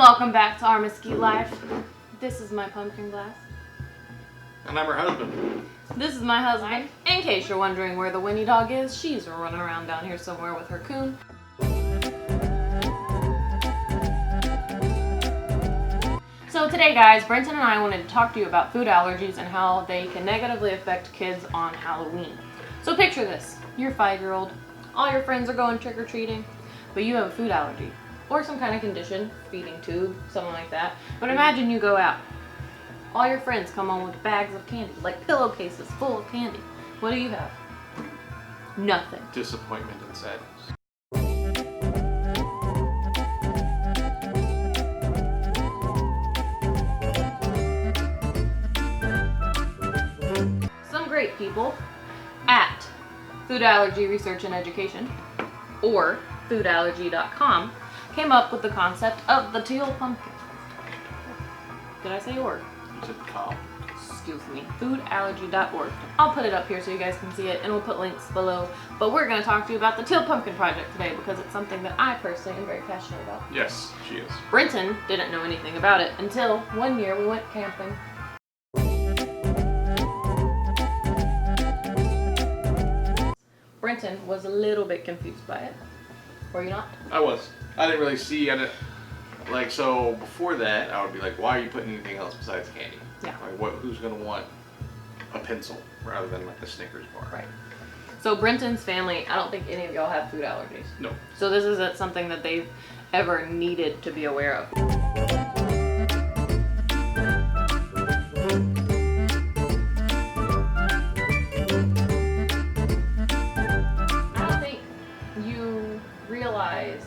Welcome back to our Mesquite Life. This is my pumpkin glass. And I'm her husband. This is my husband. In case you're wondering where the Winnie dog is, she's running around down here somewhere with her coon. So today, guys, Brenton and I wanted to talk to you about food allergies and how they can negatively affect kids on Halloween. So picture this. You're 5-year-old. All your friends are going trick-or-treating, but you have a food allergy. Or some kind of condition, feeding tube, something like that. But imagine you go out. All your friends come home with bags of candy, like pillowcases full of candy. What do you have? Nothing. Disappointment and sadness. Some great people at Food Allergy Research and Education, or foodallergy.com, came up with the concept of the Teal Pumpkin. Did I say or? You said cow. Excuse me. Foodallergy.org. I'll put it up here so you guys can see it, and we'll put links below. But we're going to talk to you about the Teal Pumpkin Project today because it's something that I personally am very passionate about. Yes, she is. Brenton didn't know anything about it until one year we went camping. Brenton was a little bit confused by it. Were you not? I was. I didn't really see. So before that, I would be like, why are you putting anything else besides candy? Yeah. Like, who's gonna want a pencil rather than like a Snickers bar? Right. So Brenton's family, I don't think any of y'all have food allergies. No. So this isn't something that they've ever needed to be aware of. I don't think you realized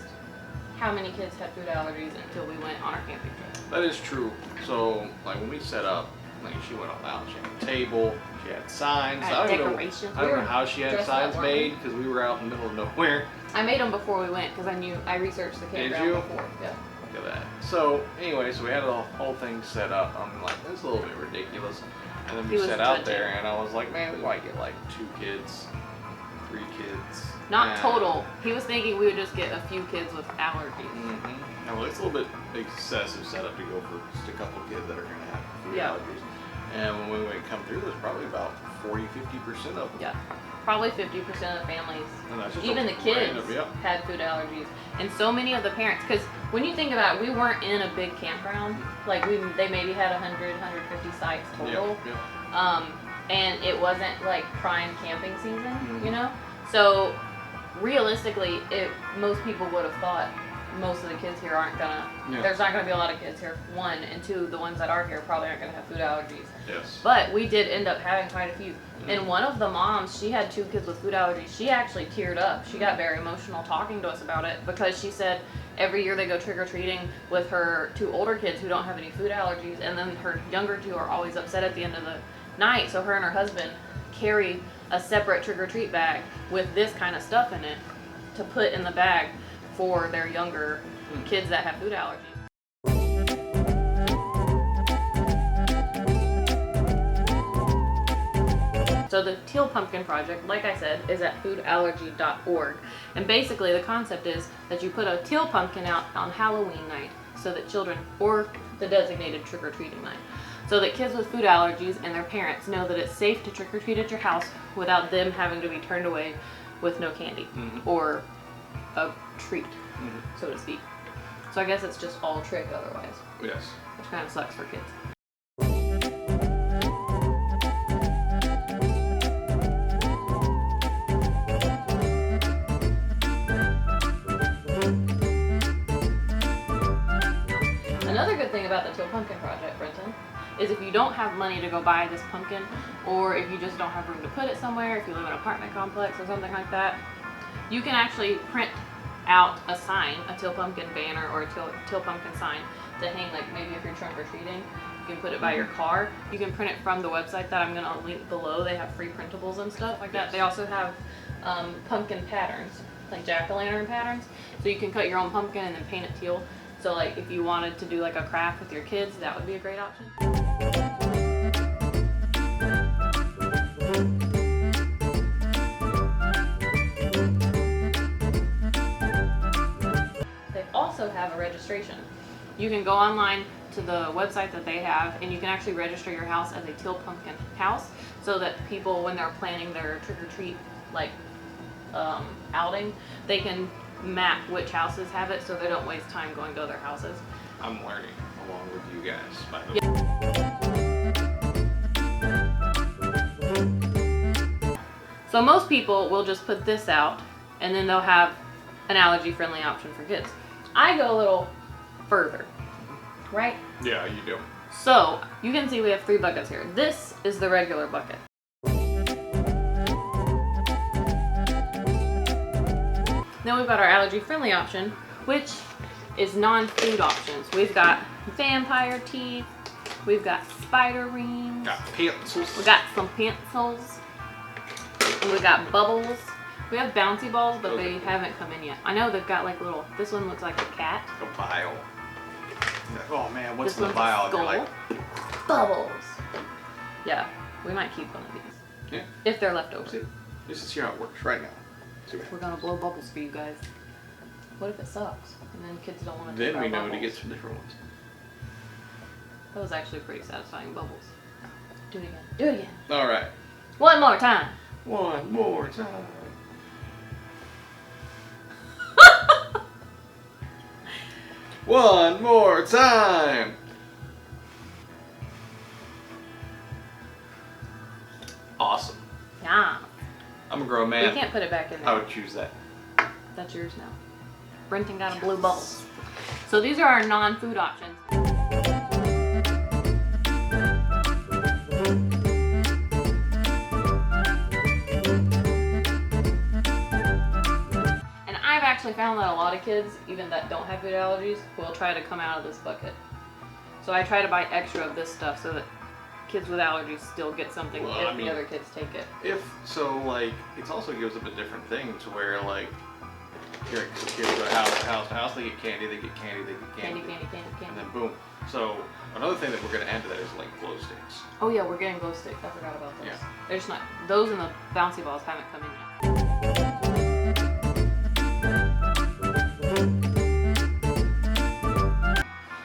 how many kids had food allergies until we went on our camping trip. That is true. So like when we set up, like she went all out. She had a table. She had signs. I don't know how she had signs made because we were out in the middle of nowhere. I made them before we went because I researched the campground before. Yeah. Look at that. So anyway, we had the whole thing set up. I'm like, this is a little bit ridiculous. And then we set out there, and I was like, man, we might get like 2 kids, 3 kids. Not total. He was thinking we would just get a few kids with allergies. Mm-hmm. And well, it's a little bit excessive setup to go for just a couple kids that are going to have food allergies. And when we come through, there's probably about 40-50% of them. Yeah, probably 50% of the families, even the kids, had food allergies. And so many of the parents, because when you think about it, we weren't in a big campground. Like they maybe had 100, 150 sites total. And it wasn't like prime camping season, you know? So realistically, most people would have thought most of the kids here aren't gonna, there's not gonna be a lot of kids here, 1, and 2, the ones that are here probably aren't gonna have food allergies. Yes. But we did end up having quite a few. And one of the moms, she had 2 kids with food allergies. She actually teared up. She got very emotional talking to us about it because she said every year they go trick-or-treating with her 2 older kids who don't have any food allergies, and then her younger 2 are always upset at the end of the night. So her and her husband carry a separate trick-or-treat bag with this kind of stuff in it to put in the bag for their younger kids that have food allergies. So the Teal Pumpkin Project, like I said, is at foodallergy.org. And basically the concept is that you put a teal pumpkin out on Halloween night so that children, or the designated trick-or-treating night, so that kids with food allergies and their parents know that it's safe to trick-or-treat at your house without them having to be turned away with no candy or a treat, so to speak. So I guess it's just all trick otherwise. Yes. Which kind of sucks for kids. Another good thing about the Teal Pumpkin Project, Brenton, is if you don't have money to go buy this pumpkin, or if you just don't have room to put it somewhere, if you live in an apartment complex or something like that, you can actually print out a sign, a Teal Pumpkin banner or a Teal Pumpkin sign to hang, like maybe if you're trunk or treating, you can put it by your car. You can print it from the website that I'm going to link below. They have free printables and stuff like that. They also have pumpkin patterns, like jack-o'-lantern patterns, so you can cut your own pumpkin and then paint it teal. So like if you wanted to do like a craft with your kids, that would be a great option. They also have a registration. you can go online to the website that they have, and you can actually register your house as a Teal Pumpkin house, so that people, when they're planning their trick-or-treat like outing, they can map which houses have it, so they don't waste time going to other houses. I'm learning along with you guys, by the way. So most people will just put this out, and then they'll have an allergy-friendly option for kids. I go a little further, right? Yeah, you do. So you can see we have 3 buckets here. This is the regular bucket. Then we've got our allergy-friendly option, which is non-food options. We've got vampire teeth, we've got spider rings, Got pencils. we got some pencils, and we got bubbles. We have bouncy balls, but they haven't come in yet. I know they've got like little, this one looks like a cat. A vial. Oh man, what's This in the one's a vial? And you're skull. like, Bubbles. Yeah, we might keep one of these. yeah. If they're left over. See, this is how it works right now. See what We're gonna blow bubbles for you guys. What if it sucks? And then kids don't want to Then take we our know bubbles? to get some different ones. That was actually pretty satisfying bubbles. Do it again. Do it again. All right. One more time. One more time. One more time. Awesome. Yeah. I'm a grown man. We can't put it back in I there. would choose that. That's yours now. Brenton got a blue bubble. So these are our non-food options. And I've actually found that a lot of kids, even that don't have food allergies, will try to come out of this bucket. So I try to buy extra of this stuff so that kids with allergies still get something Well, if I mean, the other kids take it. If so, like, it also gives them a different thing to where, like, here, so kids go house to house to house, they get candy, they get candy, they get Candy, candy, candy, candy, and candy. then boom. So another thing that we're gonna add to that is like glow sticks. Oh yeah, we're getting glow sticks. I forgot about those. Yeah. They're just not, those and the bouncy balls haven't come in yet.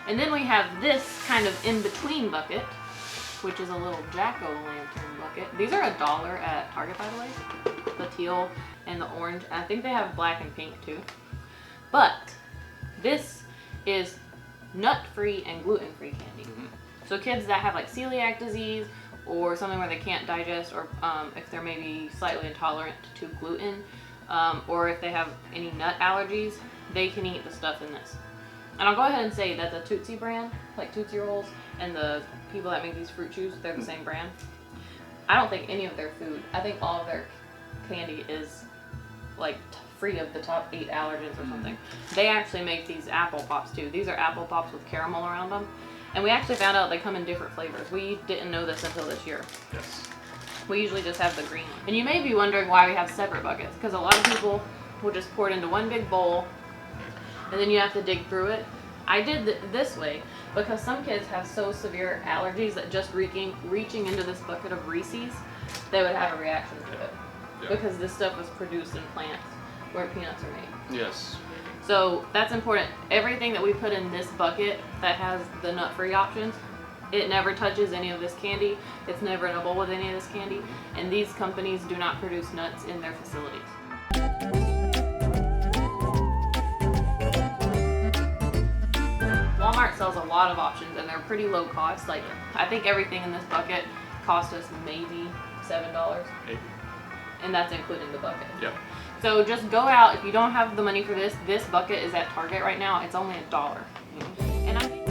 And then we have this kind of in-between bucket, which is a little jack-o'-lantern bucket. These are $1 at Target, by the way. The teal and the orange. I think they have black and pink too. But this is nut-free and gluten-free candy. Mm-hmm. So kids that have like celiac disease or something where they can't digest, or if they're maybe slightly intolerant to gluten, or if they have any nut allergies, they can eat the stuff in this. And I'll go ahead and say that the Tootsie brand, like Tootsie Rolls, and the people that make these fruit chews, they're the same brand. I don't think any of their food, I think all of their candy is like free of the top 8 allergens or something. They actually make these apple pops too. These are apple pops with caramel around them. And we actually found out they come in different flavors. We didn't know this until this year. Yes. We usually just have the green one. And you may be wondering why we have separate buckets, because a lot of people will just pour it into one big bowl and then you have to dig through it. I did this way because some kids have so severe allergies that just reaching into this bucket of Reese's, they would have a reaction to it. Yeah. Because this stuff was produced in plants where peanuts are made. Yes. So that's important. Everything that we put in this bucket that has the nut-free options, it never touches any of this candy. It's never in a bowl with any of this candy. And these companies do not produce nuts in their facilities. Walmart sells a lot of options and they're pretty low cost. Like, I think everything in this bucket cost us maybe $7. Maybe. And that's including the bucket. Yep. So just go out, if you don't have the money for this bucket is at Target right now. It's only $1. And I think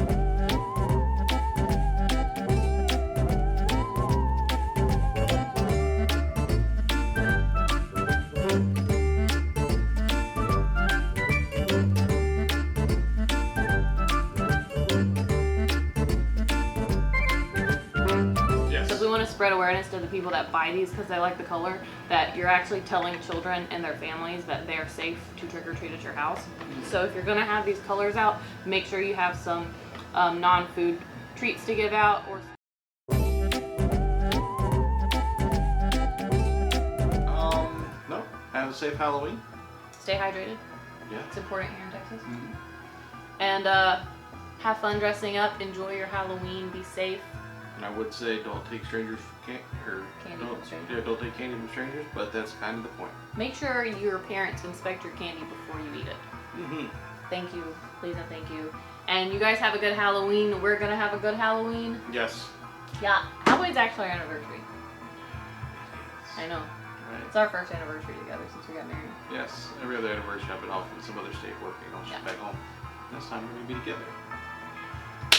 spread awareness to the people that buy these because they like the color, that you're actually telling children and their families that they're safe to trick-or-treat at your house. So if you're going to have these colors out, make sure you have some non-food treats to give out. Or No. Have a safe Halloween. stay hydrated. Yeah. It's important here in Texas. Mm-hmm. And Have fun dressing up. Enjoy your Halloween. Be safe. And I would say don't take strangers Candy from strangers. Yeah, don't take candy from strangers, but that's kind of the point. Make sure your parents inspect your candy before you eat it. Mm-hmm. Thank you. Please and thank you. And you guys have a good Halloween. We're going to have a good Halloween. Yes. Yeah. Halloween's actually our anniversary. I know. Right. It's our first anniversary together since we got married. Yes. Every other anniversary I've been off in some other state working. I'll just back home. This time we're going to be together.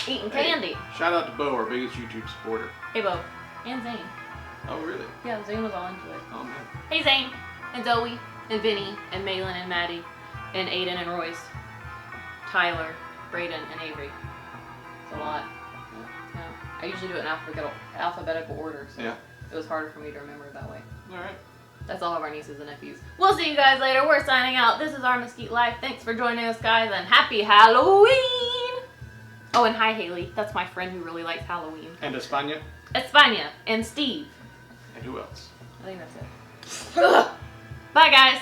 Eating candy. Shout out to Bo, our biggest YouTube supporter. Hey, Bo. And Zane. Oh, really? Yeah, Zane was all into it. Oh, man. Hey, Zane. And Zoe. And Vinny. And Malin and Maddie. And Aiden and Royce. Tyler. Brayden and Avery. It's a lot. Yeah. I usually do it in alphabetical order, so it was harder for me to remember it that way. Alright. That's all of our nieces and nephews. We'll see you guys later. We're signing out. This is our Mesquite Life. Thanks for joining us, guys, and happy Halloween! Oh, and hi, Haley. That's my friend who really likes Halloween. And Espana. Espana and Steve. And who else? I think that's it. Bye, guys.